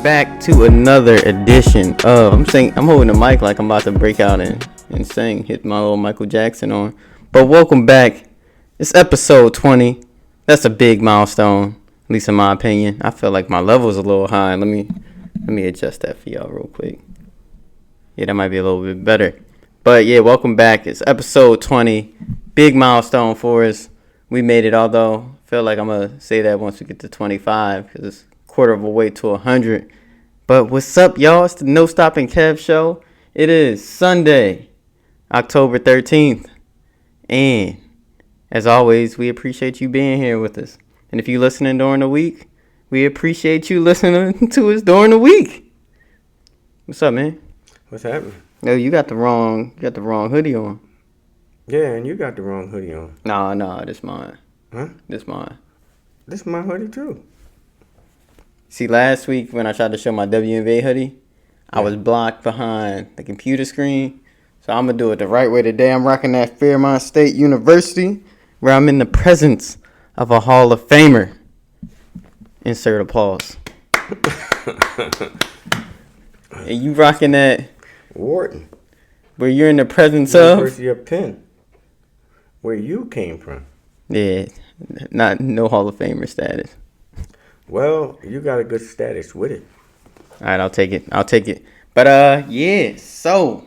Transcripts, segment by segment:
back to another edition of I'm holding the mic like I'm about to break out and sing, hit my little Michael Jackson on. But welcome back. It's episode 20. That's a big milestone, at least in my opinion. I feel like my level's a little high. Let me adjust that for y'all real quick. Yeah, that might be a little bit better. But yeah, welcome back. It's episode 20. Big milestone for us. We made it, although I feel like I'm going to say that once we get to 25 because it's a quarter of a way to 100. But what's up, y'all? It's the NoStoppingKev show. It is Sunday, October 13th. And as always, we appreciate you being here with us. And if you're listening during the week, we appreciate you listening to us during the week. What's up, man? What's happening? No, you got the wrong hoodie on. Yeah, and you got the wrong hoodie on. No, this mine. Huh? This mine. This is my hoodie too. See, last week when I tried to show my WNBA hoodie, I was blocked behind the computer screen. So I'm going to do it the right way today. I'm rocking that Fairmont State University where I'm in the presence of a Hall of Famer. Insert applause. And you rocking that Wharton. where you're in the presence University of Penn. Where you came from. Yeah, no Hall of Famer status. Well, you got a good status with it. All right, I'll take it. But yeah, so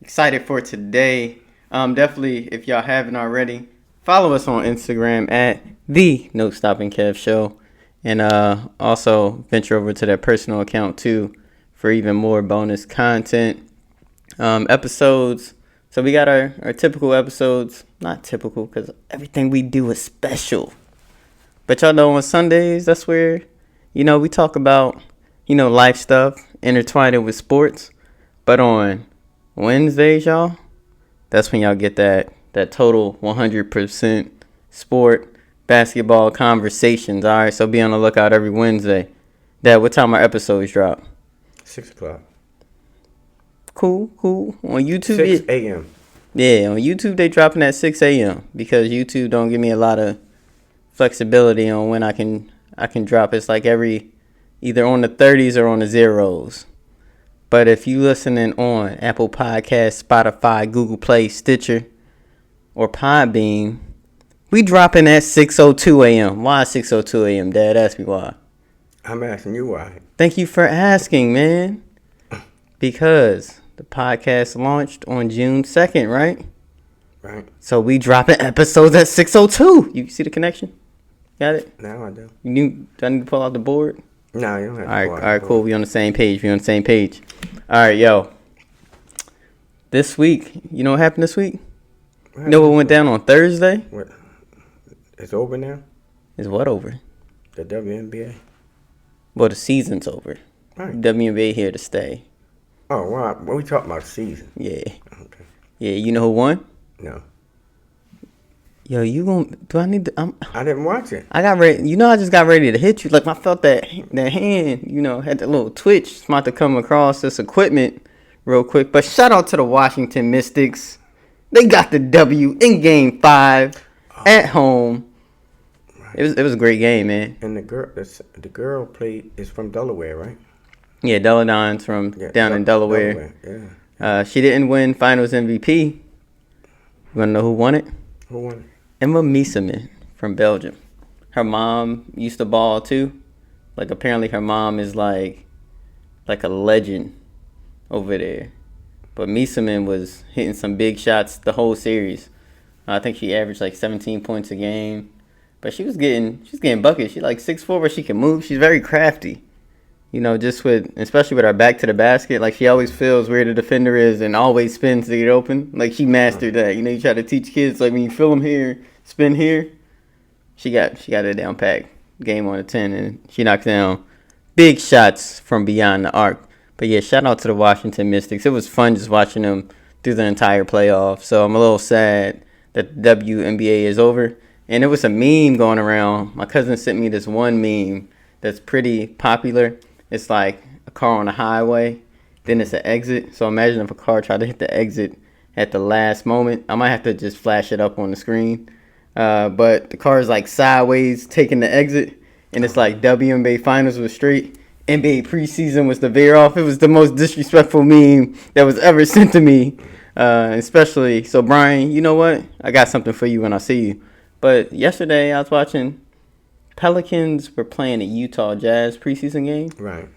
excited for today. Definitely, if y'all haven't already, follow us on Instagram at the NoStoppingKev Show, and also venture over to that personal account too for even more bonus content. Episodes. So we got our typical episodes. Not typical because everything we do is special. But y'all know on Sundays, that's where, we talk about, life stuff, intertwined it with sports. But on Wednesdays, y'all, that's when y'all get that total 100% sport, basketball conversations. All right, so be on the lookout every Wednesday. Dad, what time our episodes drop? 6 o'clock. Cool. On YouTube, 6 a.m. Yeah, on YouTube they dropping at 6 a.m. because YouTube don't give me a lot of flexibility on when I can drop. It's like either on the 30s or on the zeros. But if you listening on Apple Podcasts, Spotify, Google Play, Stitcher, or Podbean, we dropping at 6:02 a.m. Why 6:02 a.m., Dad? Ask me why. I'm asking you why. Thank you for asking, man. Because the podcast launched on June 2nd, right? Right. So we dropping episodes at 6:02. You see the connection? Got it? Now I do. Do I need to pull out the board? No, you don't have to. All right, cool. We on the same page. All right, yo. This week, you know what happened this week? You know what went down on Thursday? What? It's over now? Is what over? The WNBA? Well, the season's over. Right. WNBA here to stay. Oh, wow. What we talking about season? Yeah. Okay. Yeah, you know who won? No. Yo, do I need to? I didn't watch it. I got ready. I just got ready to hit you. Like, I felt that hand, had that little twitch. It's about to come across this equipment real quick. But shout out to the Washington Mystics. They got the W in Game 5 at home. Right. It was a great game, man. And the girl is from Delaware, right? Yeah, Deladon's from down in Delaware. Yeah. She didn't win Finals MVP. You want to know who won it? Who won it? Emma Mieseman from Belgium. Her mom used to ball too. Like, apparently her mom is like a legend over there. But Mieseman was hitting some big shots the whole series. I think she averaged like 17 points a game. But she's getting buckets. She's like 6'4", but she can move. She's very crafty. Especially with her back to the basket, like she always feels where the defender is and always spins to get open. Like she mastered that. You try to teach kids, like when you feel them here, spin here. She got it down pat. Game on a 10, and she knocks down big shots from beyond the arc. But yeah, shout out to the Washington Mystics. It was fun just watching them through the entire playoff. So I'm a little sad that the WNBA is over. And there was a meme going around. My cousin sent me this one meme that's pretty popular. It's like a car on a highway, then it's an exit. So imagine if a car tried to hit the exit at the last moment. I might have to just flash it up on the screen. But the car is like sideways taking the exit, and it's like WNBA Finals was straight. NBA preseason was the veer off. It was the most disrespectful meme that was ever sent to me. Especially, so Brian, you know what? I got something for you when I see you. But yesterday I was watching Pelicans were playing a Utah Jazz preseason game. Right.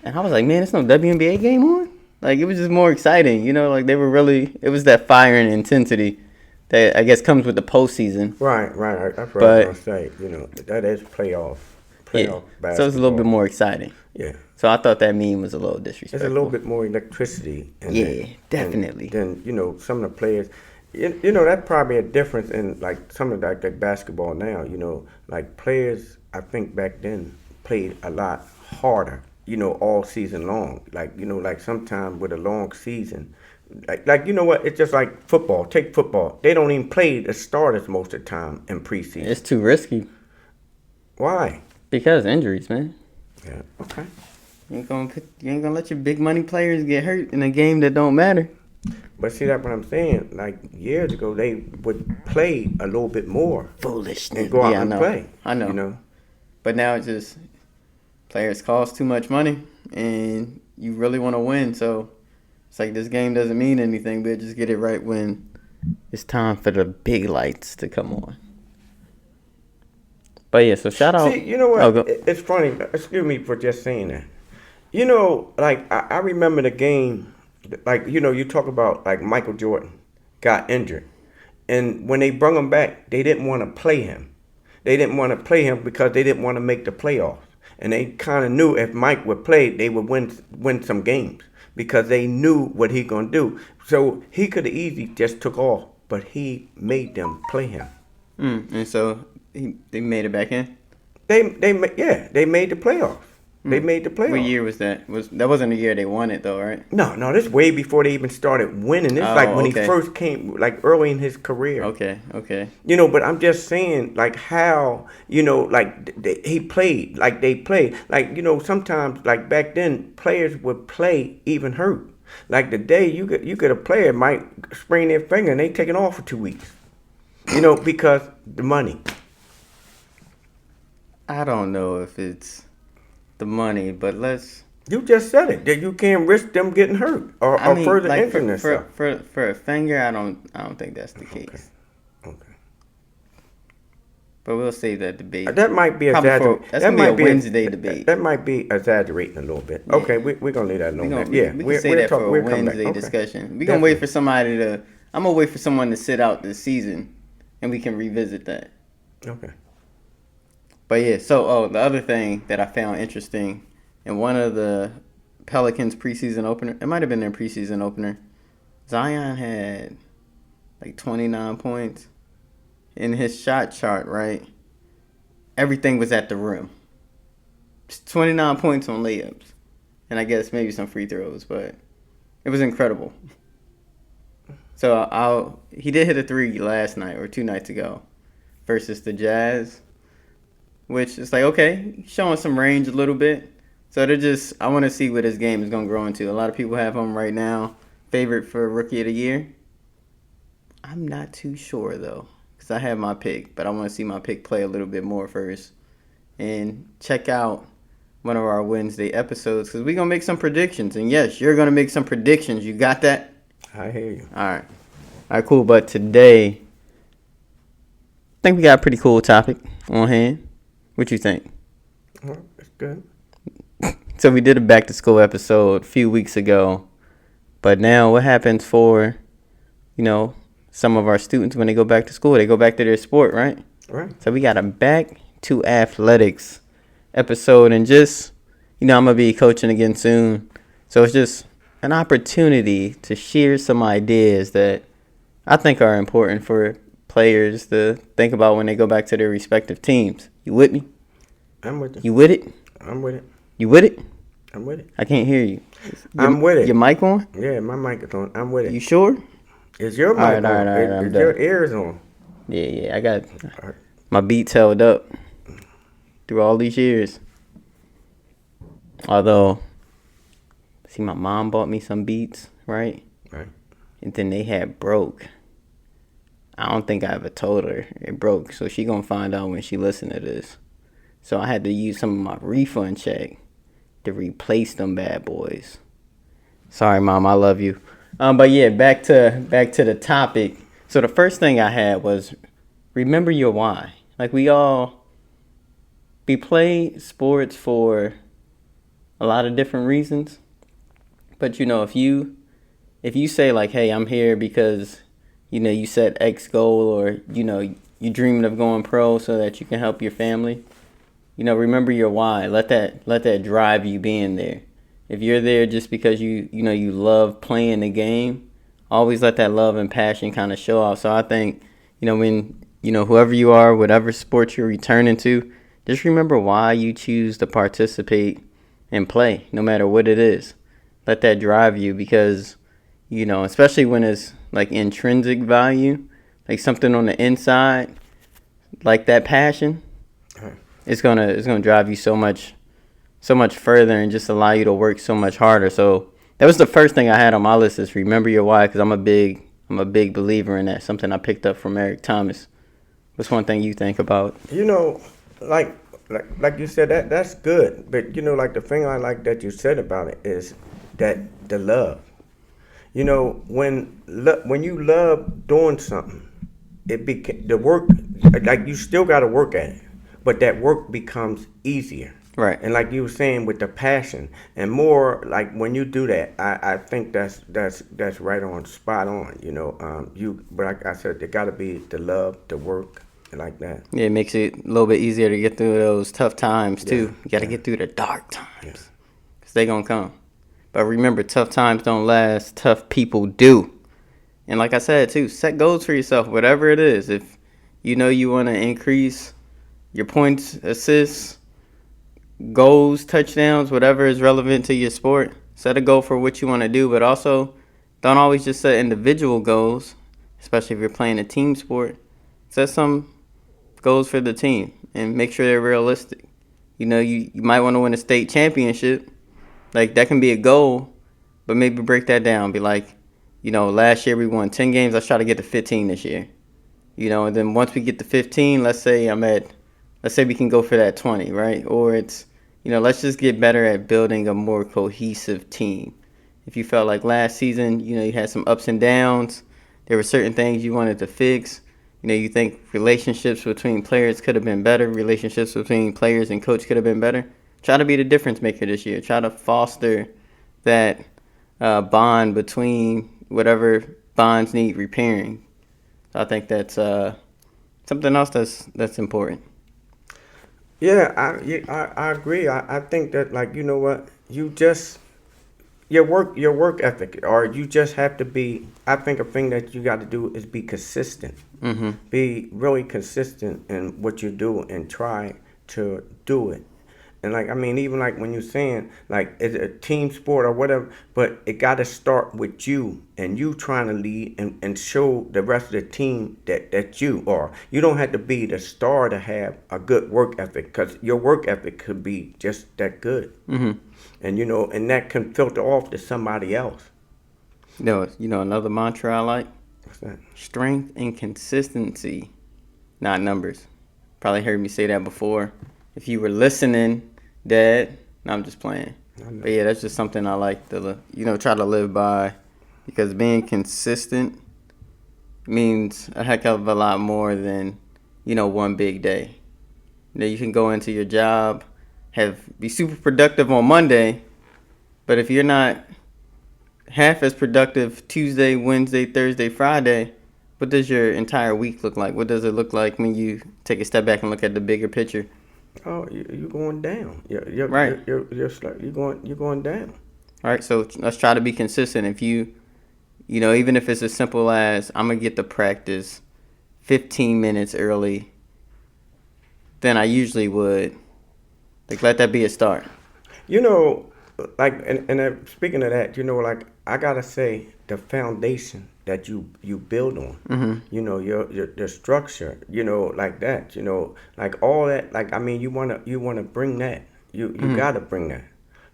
And I was like, man, there's no WNBA game on? Like, it was just more exciting. You know, like they were really, it was that fire and intensity that I guess comes with the postseason. Right. That's what I was going to say. You know, that is playoff basketball. So it's a little bit more exciting. Yeah. So I thought that meme was a little disrespectful. There's a little bit more electricity. Definitely. Then, you know, some of the players, you know, that's probably a difference in, like, some of like basketball now. You know, like players, I think back then, played a lot harder, you know, all season long. Like, you know, like sometimes with a long season, like you know what, it's just like football. Take football. They don't even play the starters most of the time in preseason. It's too risky. Why? Because injuries, man. Yeah, okay. You ain't gonna let your big money players get hurt in a game that don't matter. But see, that's what I'm saying. Like years ago, they would play a little bit more. Foolishness. And go out and play. I know. You know. But now it's just players cost too much money, and you really want to win. So it's like this game doesn't mean anything, but just get it right when it's time for the big lights to come on. But yeah, so shout out. See, you know what? It's funny. Excuse me for just saying that. You know, like I remember the game. Like, you know, you talk about like Michael Jordan got injured. And when they brought him back, they didn't want to play him. They didn't want to play him because they didn't want to make the playoffs. And they kind of knew if Mike would play, they would win some games because they knew what he going to do. So he could have easily just took off, but he made them play him. And so they made it back in? They made the playoffs. They made the playoffs. What year was that? That wasn't the year they won it, though, right? No, this way before they even started winning. It's like when he first came, like early in his career. Okay. You know, but I'm just saying, like how, you know, like he played, like they played. Like, you know, sometimes, like back then, players would play even hurt. Like today, you get a player might sprain their finger and they take it off for 2 weeks. You know, because the money. I don't know if it's the money, but You just said it that you can't risk them getting hurt or further injuring themselves. For a finger, I don't think that's the case. Okay. But we'll save that debate. That might be exaggerating. That's gonna be a Wednesday debate. That might be exaggerating a little bit. Yeah. Okay, we're gonna leave that alone. We can say that for a Wednesday discussion. We're gonna wait for somebody to. I'm gonna wait for someone to sit out this season, and we can revisit that. Okay. But yeah, so the other thing that I found interesting in one of the Pelicans preseason opener, it might have been their preseason opener, Zion had like 29 points. In his shot chart, right, everything was at the rim. Just 29 points on layups. And I guess maybe some free throws, but it was incredible. So he did hit a 3 last night or 2 nights ago versus the Jazz, which is like, okay, showing some range a little bit. So I want to see what his game is going to grow into. A lot of people have him right now favorite for Rookie of the Year. I'm not too sure, though. Because I have my pick, but I want to see my pick play a little bit more first. And check out one of our Wednesday episodes because we're going to make some predictions. And yes, you're going to make some predictions. You got that? I hear you. All right, cool. But today, I think we got a pretty cool topic on hand. What you think? Well, it's good. So we did a back-to-school episode a few weeks ago. But now what happens for, some of our students when they go back to school? They go back to their sport, right? Right. So we got a back to athletics episode. And just, I'm going to be coaching again soon. So it's just an opportunity to share some ideas that I think are important for players to think about when they go back to their respective teams. You with me? I'm with you. You with it? I'm with it. You with it? I'm with it. I can't hear you. I'm with it. Your mic on? Yeah, my mic is on. I'm with it. You sure? Is your mic on? All right, Is your ears on? Yeah. I got my beats held up through all these years. Although, see, my mom bought me some beats, right? Right. And then they had broke. I don't think I ever told her it broke, so she gonna find out when she listen to this. So I had to use some of my refund check to replace them bad boys. Sorry, Mom, I love you. But yeah, back to the topic. So the first thing I had was remember your why. Like we play sports for a lot of different reasons. But if you say like, hey, I'm here because you set X goal, or you dreamed of going pro so that you can help your family. Remember your why. Let that drive you being there. If you're there just because you love playing the game, always let that love and passion kind of show off. So I think, when whoever you are, whatever sport you're returning to, just remember why you choose to participate and play, no matter what it is. Let that drive you, because especially when it's like intrinsic value, like something on the inside, like that passion, it's gonna drive you so much further and just allow you to work so much harder. So that was the first thing I had on my list, is remember your why, because I'm a big believer in that. Something I picked up from Eric Thomas. What's one thing you think about? Like you said, that's good. But like the thing I like that you said about it is that the love. When you love doing something, the work, like you still got to work at it, but that work becomes easier. Right. And like you were saying, with the passion and more, like when you do that, I think that's right on, spot on. But like I said, there got to be the love, the work, like that. Yeah, it makes it a little bit easier to get through those tough times too. You got to get through the dark times, because they gonna come. But remember, tough times don't last. Tough people do. And like I said too, set goals for yourself, whatever it is. If you want to increase your points, assists, goals, touchdowns, whatever is relevant to your sport, set a goal for what you want to do. But also, don't always just set individual goals, especially if you're playing a team sport. Set some goals for the team and make sure they're realistic. You might want to win a state championship. Like, that can be a goal, but maybe break that down. Be like, last year we won 10 games. Let's try to get to 15 this year. And then once we get to 15, let's say we can go for that 20, right? Or it's, let's just get better at building a more cohesive team. If you felt like last season, you had some ups and downs, there were certain things you wanted to fix. You think relationships between players could have been better, relationships between players and coach could have been better. Try to be the difference maker this year. Try to foster that bond between whatever bonds need repairing. So I think that's something else that's important. Yeah, I agree. I think that, like, what, you just your work ethic, or you just have to be. I think a thing that you got to do is be consistent. Mm-hmm. Be really consistent in what you do and try to do it. And like, I mean, even like when you're saying like it's a team sport or whatever, but it got to start with you and you trying to lead and show the rest of the team that you are. You don't have to be the star to have a good work ethic, because your work ethic could be just that good. Mm-hmm. And and that can filter off to somebody else. Another mantra I like? What's that? Strength and consistency, not numbers. Probably heard me say that before. If you were listening, Dad, no, I'm just playing. But yeah, that's just something I like to, try to live by, because being consistent means a heck of a lot more than, one big day. You can go into your job, be super productive on Monday, but if you're not half as productive Tuesday, Wednesday, Thursday, Friday, what does your entire week look like? What does it look like when you take a step back and look at the bigger picture? Oh, you're going down. You're right. You're going down. All right, so let's try to be consistent. If even if it's as simple as I'm gonna get to practice 15 minutes early than I usually would, like, let that be a start. Like, and speaking of that, like, I gotta say, the foundation that you build on, Mm-hmm. your structure, like that, like all that, like, I mean, you wanna bring that, you Mm-hmm. gotta bring that,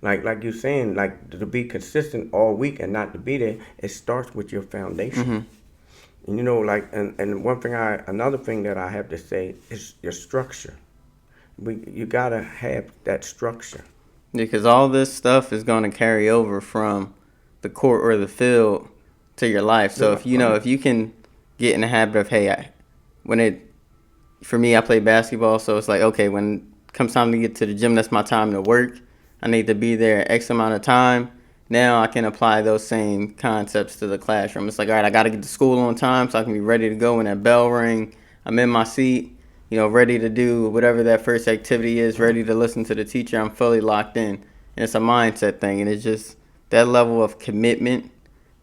like you're saying, like, to be consistent all week and not to be there, it starts with your foundation. Mm-hmm. And like, and another thing that I have to say is your structure. You gotta have that structure. Because all this stuff is going to carry over from the court or the field to your life. So if if you can get in the habit of, hey, for me, I play basketball, so it's like, okay, when it comes time to get to the gym, that's my time to work. I need to be there X amount of time. Now I can apply those same concepts to the classroom. It's like, all right, I got to get to school on time so I can be ready to go when that bell ring. I'm in my seat, ready to do whatever that first activity is, ready to listen to the teacher. I'm fully locked in. And it's a mindset thing, and it's just that level of commitment,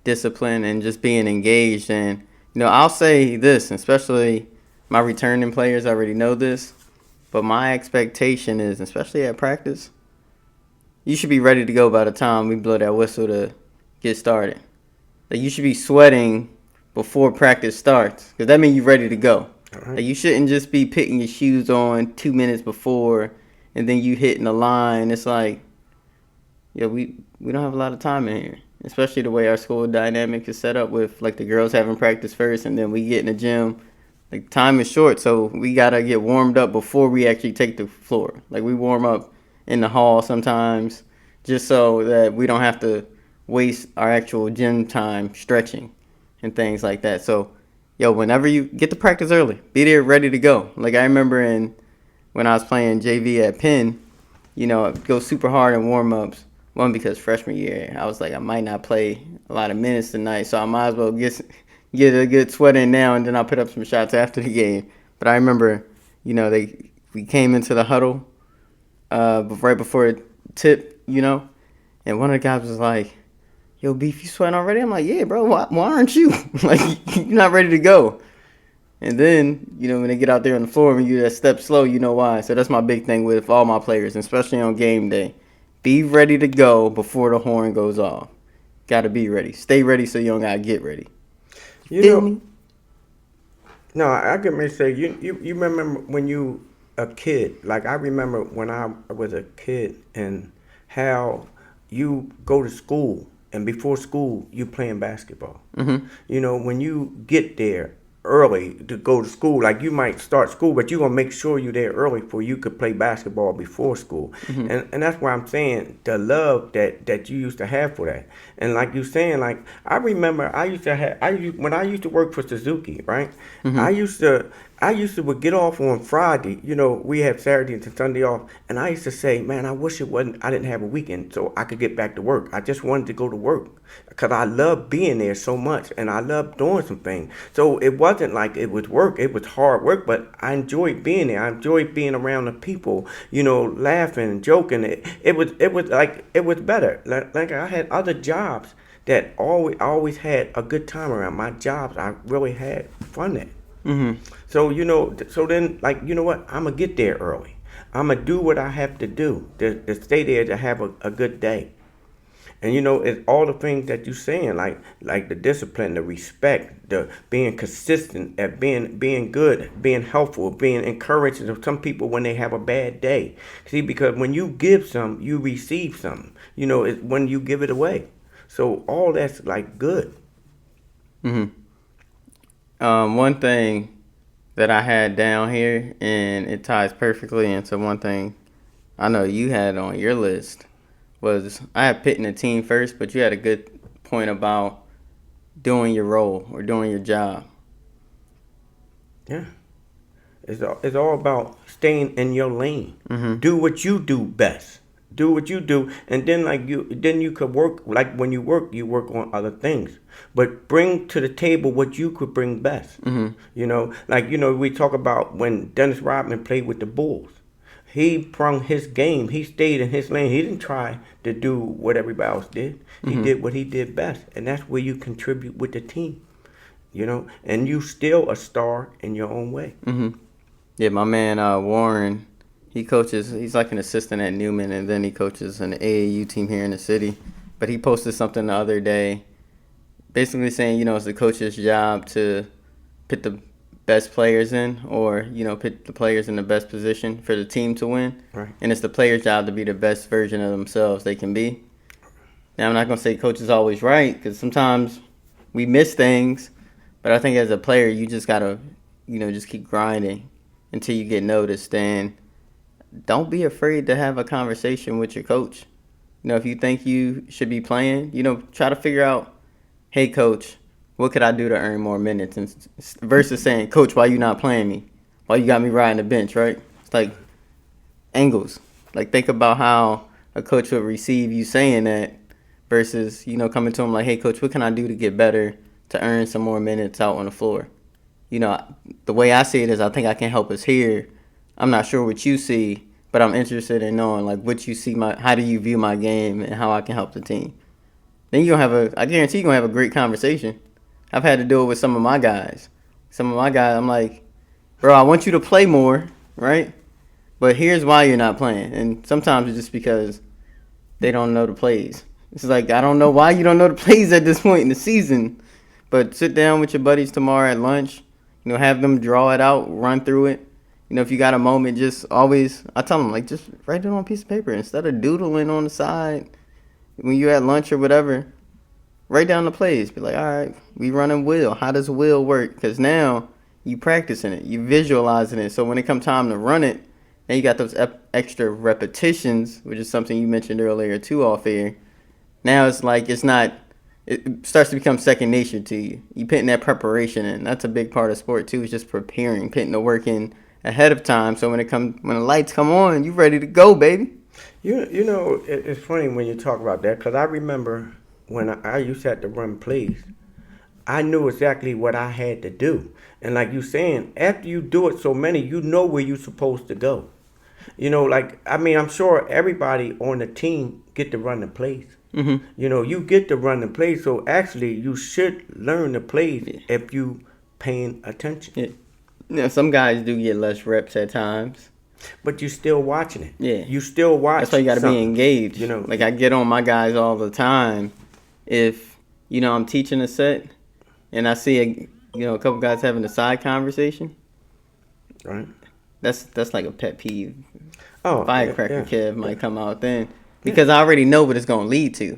discipline, and just being engaged. And, I'll say this, especially my returning players already know this, but my expectation is, especially at practice, you should be ready to go by the time we blow that whistle to get started. Like, you should be sweating before practice starts, because that means you're ready to go. Right. Like, you shouldn't just be putting your shoes on 2 minutes before and then you hitting the line. It's like, we don't have a lot of time in here, especially the way our school dynamic is set up with, like, the girls having practice first and then we get in the gym. Like, time is short, so we got to get warmed up before we actually take the floor. Like, we warm up in the hall sometimes just so that we don't have to waste our actual gym time stretching and things like that. So, whenever you get to practice early, be there ready to go. Like, I remember when I was playing JV at Penn, go super hard in warm-ups. One, because freshman year, I was like, I might not play a lot of minutes tonight, so I might as well get a good sweat in now, and then I'll put up some shots after the game. But I remember, we came into the huddle right before tip, and one of the guys was like, yo, Beef, you sweating already? I'm like, yeah, bro, why aren't you? Like, you're not ready to go. And then, when they get out there on the floor, when you that step slow, you know why. So that's my big thing with all my players, especially on game day. Be ready to go before the horn goes off. Got to be ready. Stay ready so you don't got to get ready. Feel me? No, I can maybe say, you remember when you a kid, like I remember when I was a kid and how you go to school and before school you playing basketball. Mm-hmm. When you get there early to go to school, like you might start school, but you're gonna make sure you're there early for you could play basketball before school. Mm-hmm. And that's why I'm saying the love that you used to have for that. And like you saying, like I remember when I used to work for Suzuki, right? Mm-hmm. I used to would get off on Friday. We had Saturday and Sunday off, and I used to say, man, I wish I didn't have a weekend so I could get back to work. I just wanted to go to work because I loved being there so much, and I loved doing some things. So it wasn't like it was work; it was hard work, but I enjoyed being there. I enjoyed being around the people, laughing and joking. It was better. Like I had other jobs that always had a good time around. My jobs, I really had fun at. Mm-hmm. So then, like, you know what? I'm gonna get there early. I'm gonna do what I have to do to stay there to have a good day. And it's all the things that you're saying, like the discipline, the respect, the being consistent at being good, being helpful, being encouraging to some people when they have a bad day. See, because when you give some, you receive some. It's when you give it away. So all that's like good. Mm-hmm. One thing that I had down here, and it ties perfectly into one thing I know you had on your list, was I had pitting the team first, but you had a good point about doing your role or doing your job. Yeah. It's all about staying in your lane. Mm-hmm. Do what you do best. Do what you do, and then you could work. Like when you work on other things, but bring to the table what you could bring best. Mm-hmm. We talk about when Dennis Rodman played with the Bulls. He brung his game. He stayed in his lane. He didn't try to do what everybody else did. He Mm-hmm. did what he did best, and that's where you contribute with the team. And you still a star in your own way. Mm-hmm. Yeah, my man Warren, he coaches. He's like an assistant at Newman, and then he coaches an AAU team here in the city. But he posted something the other day, basically saying, it's the coach's job to put the best players in, or put the players in the best position for the team to win. Right. And it's the player's job to be the best version of themselves they can be. Now, I'm not gonna say coach is always right, because sometimes we miss things. But I think as a player, you just gotta, just keep grinding until you get noticed. And don't be afraid to have a conversation with your coach. If you think you should be playing, try to figure out, hey, coach, what could I do to earn more minutes? And versus saying, coach, why you not playing me? Why you got me riding the bench, right? It's like angles. Like, think about how a coach would receive you saying that versus, coming to him like, hey, coach, what can I do to get better to earn some more minutes out on the floor? The way I see it is I think I can help us here. I'm not sure what you see, but I'm interested in knowing, like, what you see, how do you view my game and how I can help the team. Then I guarantee you're going to have a great conversation. I've had to do it with some of my guys. I'm like, bro, I want you to play more, right? But here's why you're not playing. And sometimes it's just because they don't know the plays. It's like, I don't know why you don't know the plays at this point in the season. But sit down with your buddies tomorrow at lunch. Have them draw it out, run through it. If you got a moment, just always, I tell them, like, just write it on a piece of paper. Instead of doodling on the side when you're at lunch or whatever, write down the plays. Be like, all right, we running wheel. How does wheel work? Because now you practicing it. You visualizing it. So when it comes time to run it, then you got those extra repetitions, which is something you mentioned earlier too off air. Now it's like it starts to become second nature to you. You putting that preparation in. That's a big part of sport too, is just preparing, putting the work in ahead of time. So when the lights come on, you ready to go, baby. It's funny when you talk about that, because I remember when I used to have to run plays, I knew exactly what I had to do. And like you saying, after you do it so many, you know where you're supposed to go. I'm sure everybody on the team get to run the plays. Mm-hmm. You get to run the plays, so actually you should learn the plays if you paying attention. Yeah. Some guys do get less reps at times. But you still watching it. Yeah. You still watching. That's why you got to be engaged. Like I get on my guys all the time. If, I'm teaching a set and I see a couple guys having a side conversation. Right. That's like a pet peeve. Oh, Firecracker Kev might come out then. Because I already know what it's going to lead to.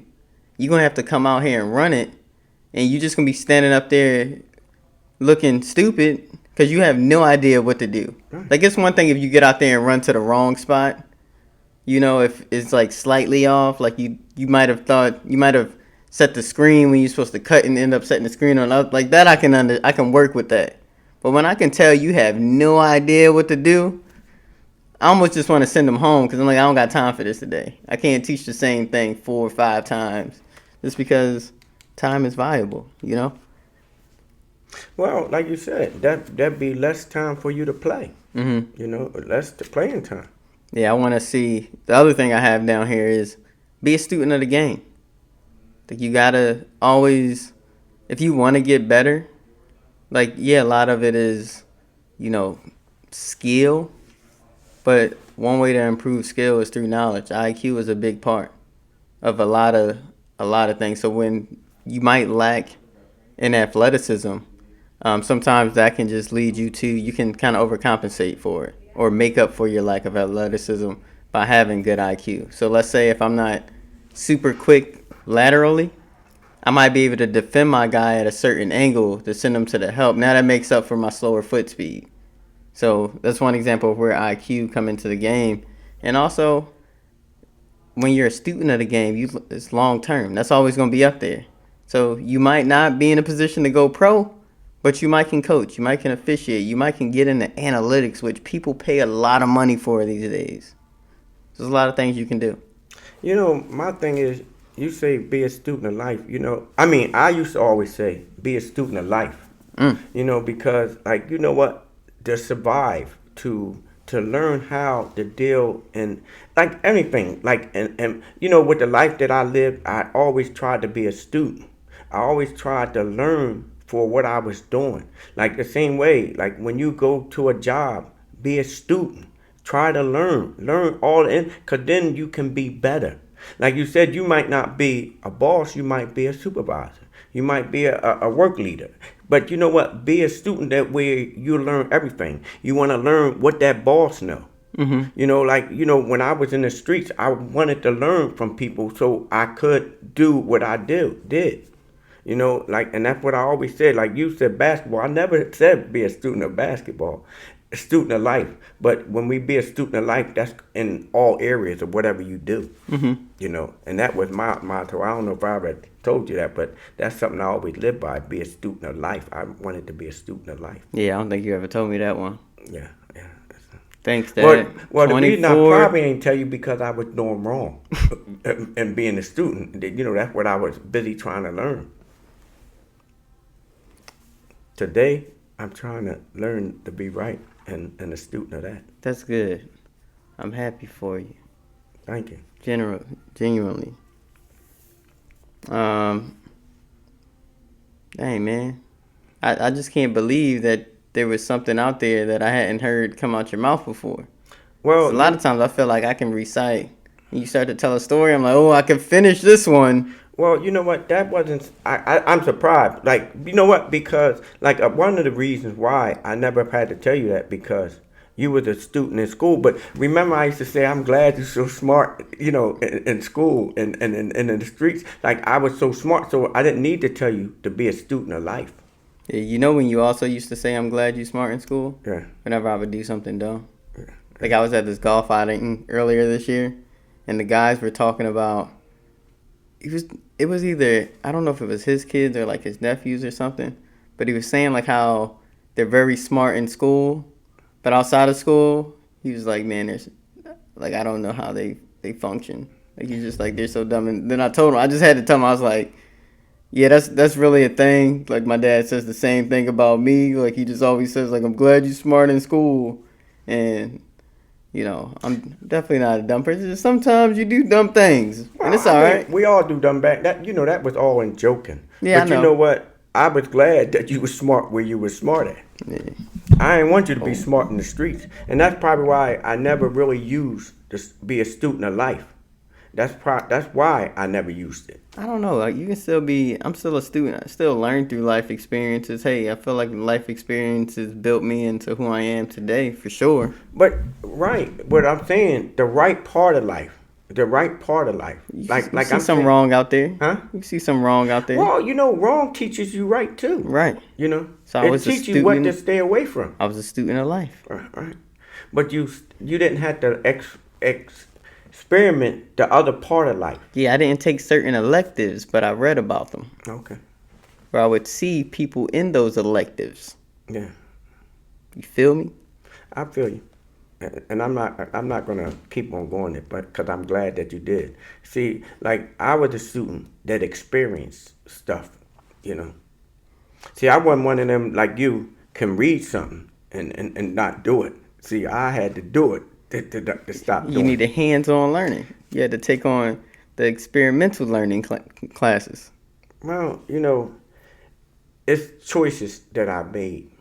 You're going to have to come out here and run it. And you're just going to be standing up there looking stupid because you have no idea what to do. Right. Like, it's one thing if you get out there and run to the wrong spot. If it's like slightly off. Like you might have set the screen when you're supposed to cut and end up setting the screen on. Like that, I can work with that. But when I can tell you have no idea what to do, I almost just want to send them home because I'm like, I don't got time for this today. I can't teach the same thing 4 or 5 times just because time is valuable, Well, like you said, that'd be less time for you to play. Mm-hmm. Less the playing time. Yeah, I want to see. The other thing I have down here is be a student of the game. Like, you got to always, if you want to get better, like, yeah, a lot of it is, skill. But one way to improve skill is through knowledge. IQ is a big part of a lot of things. So when you might lack in athleticism, sometimes that can just lead you can kind of overcompensate for it or make up for your lack of athleticism by having good IQ. So let's say if I'm not super quick laterally, I might be able to defend my guy at a certain angle to send him to the help. Now that makes up for my slower foot speed. So that's one example of where IQ come into the game. And also, when you're a student of the game, it's long term. That's always going to be up there. So you might not be in a position to go pro, but you might can coach. You might can officiate. You might can get into analytics, which people pay a lot of money for these days. There's a lot of things you can do. My thing is, you say be a student of life. I used to always say be a student of life. Because, like, what? To survive, to learn how to deal in, like, anything, like, and with the life that I lived, I always tried to be a student. I always tried to learn for what I was doing. Like, the same way, like, when you go to a job, be a student. Try to learn all in, because then you can be better. Like you said, you might not be a boss, you might be a supervisor. You might be a work leader. But you know what? Be a student that way you learn everything. You want to learn what that boss know. Mm-hmm. When I was in the streets, I wanted to learn from people so I could do what I did. And that's what I always said. Like you said, basketball. I never said be a student of basketball. a student of life. But when we be a student of life, that's in all areas of whatever you do. You know, and that was my motto. I don't know if I ever told you that, but that's something I always lived by. Be a student of life. I wanted to be a student of life. Yeah, I don't think you ever told me that one. Yeah. Thanks, Dad. Well, the reason I 24. probably ain't tell you because I was doing wrong and being a student. You know, that's what I was busy trying to learn. Today, I'm trying to learn to be right and a student of that. That's good. I'm happy for you. Thank you. Genuinely. Dang, man. I just can't believe that there was something out there that I hadn't heard come out your mouth before. Well, A lot of times I feel like I can recite. You start to tell a story, I'm like, oh, I can finish this one. Well, you know what? That wasn't. I'm surprised. Like, you know what? Because like one of the reasons why I never had to tell you that because you was a student in school. But remember, I used to say, I'm glad you're so smart. You know, in school and in the streets. Like I was so smart, so I didn't need to tell you to be a student of life. Yeah, you know when you also used to say, I'm glad you smart in school? Yeah. Whenever I would do something dumb. Like I was at this golf outing earlier this year, and the guys were talking about, it was either, I don't know if it was his kids or like his nephews or something, but he was saying like how they're very smart in school, but outside of school, he was like, man, there's, like, I don't know how they function. Like he's just like, they're so dumb. And then I told him, I just had to tell him, I was like, yeah, that's really a thing. Like my dad says the same thing about me. Like he just always says like, I'm glad you're smart in school. And, you know, I'm definitely not a dumb person. Just sometimes you do dumb things. And it's all right. We all do dumb back. That, you know, that was all in joking. Yeah, but I know. You know what? I was glad that you were smart where you were smart at. Yeah. I didn't want you to be smart in the streets. And that's probably why I never really used to be a student of life. That's why I never used it. I don't know. Like you can still be. I'm still a student. I still learn through life experiences. Hey, I feel like life experiences built me into who I am today, for sure. But what I'm saying, the right part of life. You You see some wrong out there. Huh? You see some wrong out there. Well, you know, wrong teaches you right too. Right. You know, So I was a teaches you what to student. stay away from. I was a student of life. Right. But you didn't have to experiment the other part of life. Yeah, I didn't take certain electives, but I read about them. Okay. Where I would see people in those electives. Yeah. You feel me? I feel you. And I'm not gonna keep on going there, but because I'm glad that you did. See, like I was a student that experienced stuff, you know. See, I wasn't one of them like you can read something and not do it. See, I had to do it to stop doing You it. needed hands-on learning. You had to take on the experimental learning classes. Well, you know, it's choices that I made.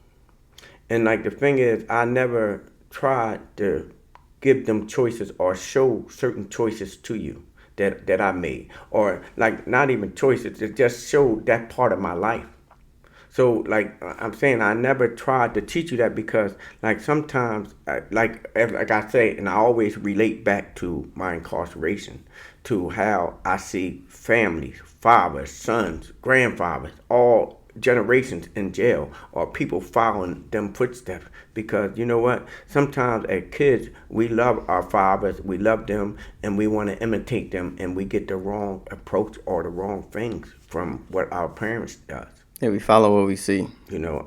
And like the thing is, I never tried to give them choices or show certain choices to you that I made. Or like not even choices, it just showed that part of my life. So like I'm saying, I never tried to teach you that because like sometimes, like I say, and I always relate back to my incarceration, to how I see families, fathers, sons, grandfathers, all generations in jail or people following them footsteps. Because you know what? Sometimes as kids, we love our fathers, we love them, and we want to imitate them, and we get the wrong approach or the wrong things from what our parents does. Yeah, we follow what we see. You know,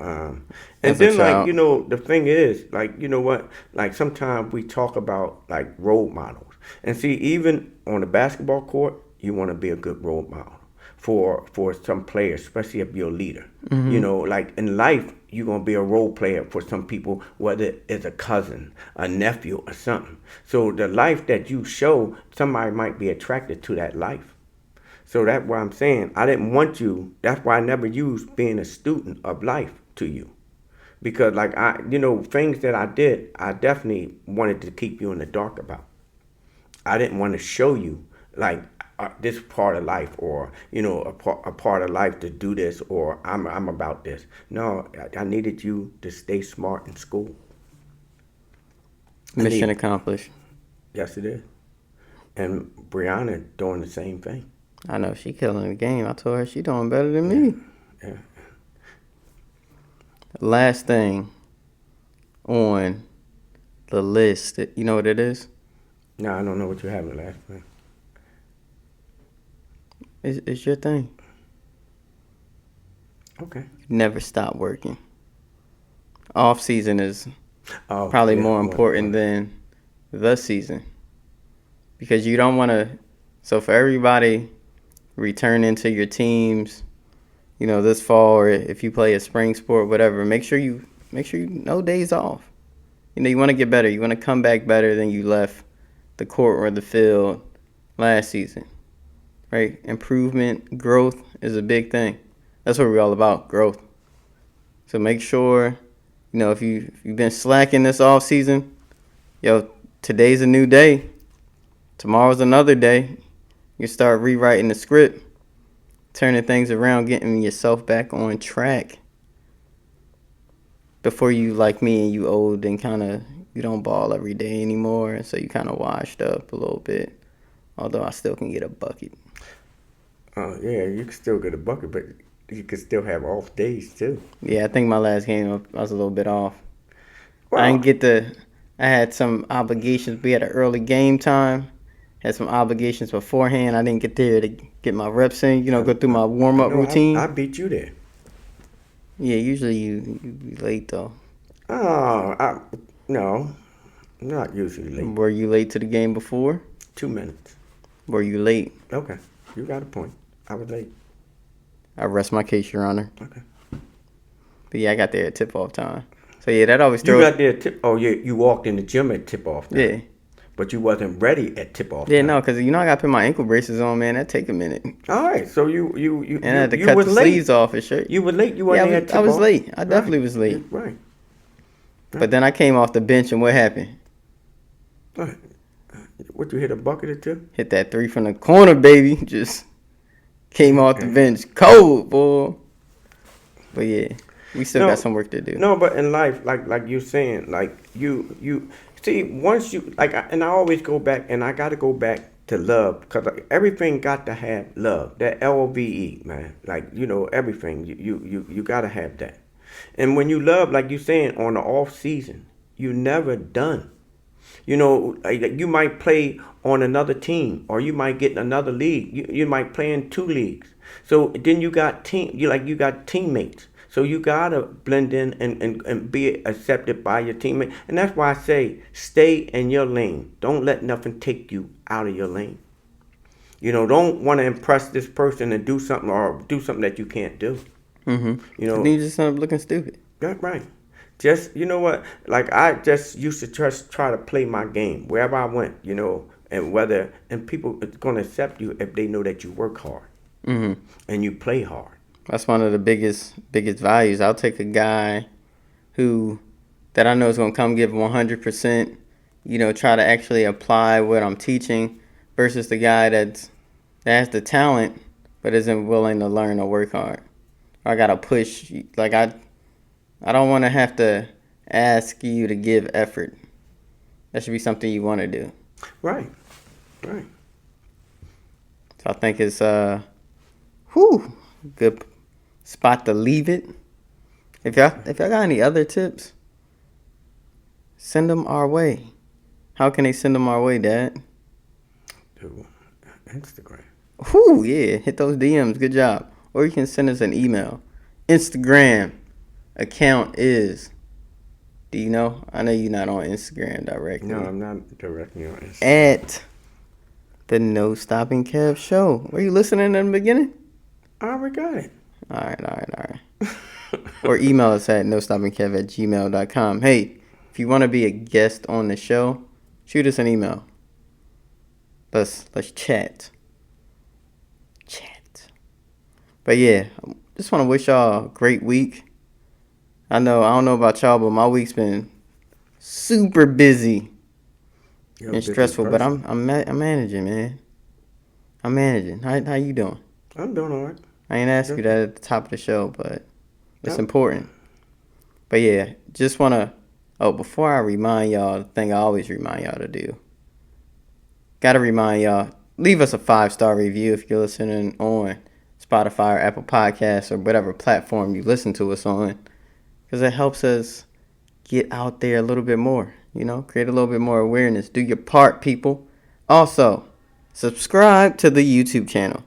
As and a then like, child. you know, the thing is, like, you know what, like sometimes we talk about like role models. And see, even on the basketball court, you want to be a good role model for some players, especially if you're a leader. You know, like in life, you're going to be a role player for some people, whether it's a cousin, a nephew, or something. So the life that you show, somebody might be attracted to that life. So that's why I'm saying I didn't want you. That's why I never used being a student of life to you. Because like you know, things that I did, I definitely wanted to keep you in the dark about. I didn't want to show you like this part of life, or you know, a part of life to do this, or I'm about this. No, I needed you to stay smart in school. Mission accomplished. Yes, it is. And Brianna doing the same thing. I know she killing the game. I told her she doing better than me. Yeah. Last thing, on the list. You know what it is? No, I don't know what you have in the last one. It's your thing. Okay. Never stop working. Off season is Oh, probably yeah, more important than the season, because you don't want to. So for everybody returning to your teams, this fall, or if you play a spring sport, whatever, make sure you no days off. You want to get better. You want to come back better than you left the court or the field last season, right? Improvement, growth is a big thing. That's what we're all about, growth. So make sure, if you've been slacking this off season, today's a new day. Tomorrow's another day. You start rewriting the script, turning things around, getting yourself back on track. Before you, like me, and you old and kind of, you don't ball every day anymore, and so you kind of washed up a little bit. Although I still can get a bucket. Oh, yeah, you can still get a bucket, but you can still have off days, too. Yeah, I think my last game, I was a little bit off. Well, I had some obligations. We had an early game time. Had some obligations beforehand. I didn't get there to get my reps in, go through my warm-up routine. I beat you there. Yeah, usually you be late, though. Oh, no, not usually late. Were you late to the game before? 2 minutes. Were you late? Okay, you got a point. I was late. I rest my case, Your Honor. Okay. But yeah, I got there at tip-off time. So yeah, that always throws... You got there at oh yeah, you walked in the gym at tip-off time. Yeah. But you wasn't ready at tip-off Yeah, time. no, because I got to put my ankle braces on, man. That take a minute. All right, so you And I had to cut the sleeves off his shirt. You were late. You weren't there at tip-off. I was late. I definitely was late. Right. But then I came off the bench, and what happened? What, you hit a bucket or two? Hit that three from the corner, baby. Just came off the bench cold, boy. But yeah, we still got some work to do. No, but in life, like you're saying, like you see, once you, and I always go back, and I got to go back to love, because everything got to have love. That LOVE, man. Like, everything, you got to have that. And when you love, like you're saying, on the off season, you never done. You might play on another team, or you might get in another league. You might play in 2 leagues. So then you got teammates. So you gotta blend in and be accepted by your teammate. And that's why I say, stay in your lane. Don't let nothing take you out of your lane. Don't want to impress this person and do something that you can't do. Mm-hmm. And then you just end up looking stupid. That's right. Just, what? Like, I just used to just try to play my game wherever I went, and people are going to accept you if they know that you work hard and you play hard. That's one of the biggest values. I'll take a guy that I know is going to come give 100%, try to actually apply what I'm teaching, versus the guy that has the talent but isn't willing to learn or work hard. I got to push, I don't want to have to ask you to give effort. That should be something you want to do. Right. So I think it's good spot to leave it. If y'all got any other tips, send them our way. How can they send them our way, Dad? To Instagram. Yeah, hit those DMs. Good job. Or you can send us an email. Instagram account is, do you know? I know you're not on Instagram directly. No, I'm not directly on Instagram. At the NoStoppingKev Show. Were you listening in the beginning? I already got it. All right. Or email us at nostoppingkev@gmail.com. Hey, if you want to be a guest on the show, shoot us an email. Let's chat. But yeah, just want to wish y'all a great week. I don't know about y'all, but my week's been super busy and stressful. But I'm managing, man. I'm managing. How you doing? I'm doing all right. I ain't asked you that at the top of the show, but it's important. But yeah, just want to... Oh, before I remind y'all, the thing I always remind y'all to do. Got to remind y'all, leave us a 5-star review if you're listening on Spotify or Apple Podcasts or whatever platform you listen to us on. Because it helps us get out there a little bit more. Create a little bit more awareness. Do your part, people. Also, subscribe to the YouTube channel.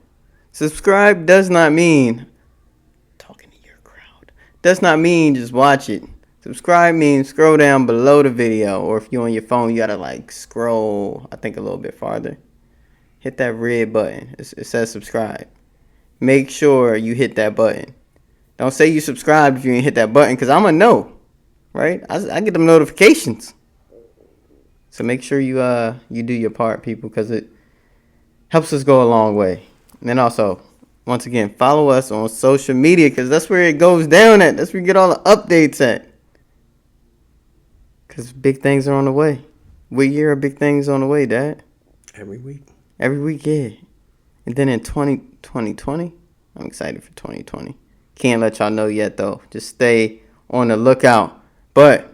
Subscribe does not mean talking to your crowd. Does not mean just watch it. Subscribe means scroll down below the video, or if you're on your phone, you gotta scroll, I think, a little bit farther. Hit that red button. It says subscribe. Make sure you hit that button. Don't say you subscribed if you ain't hit that button, because I'm going to know, right? I get them notifications. So make sure you do your part, people, because it helps us go a long way. And then also, once again, follow us on social media, because that's where it goes down at. That's where you get all the updates at. Because big things are on the way. What year are big things on the way, Dad? Every week. Every week, yeah. And then in 2020, I'm excited for 2020. Can't let y'all know yet, though. Just stay on the lookout. But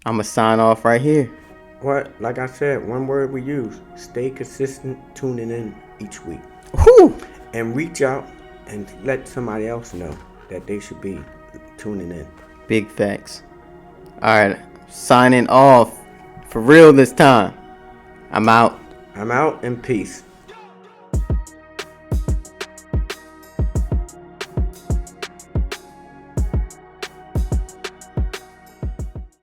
I'm going to sign off right here. What? Like I said, one word we use. Stay consistent, tuning in each week. Whew. And reach out and let somebody else know that they should be tuning in. Big facts. All right. Signing off. For real this time. I'm out. I'm out, and peace.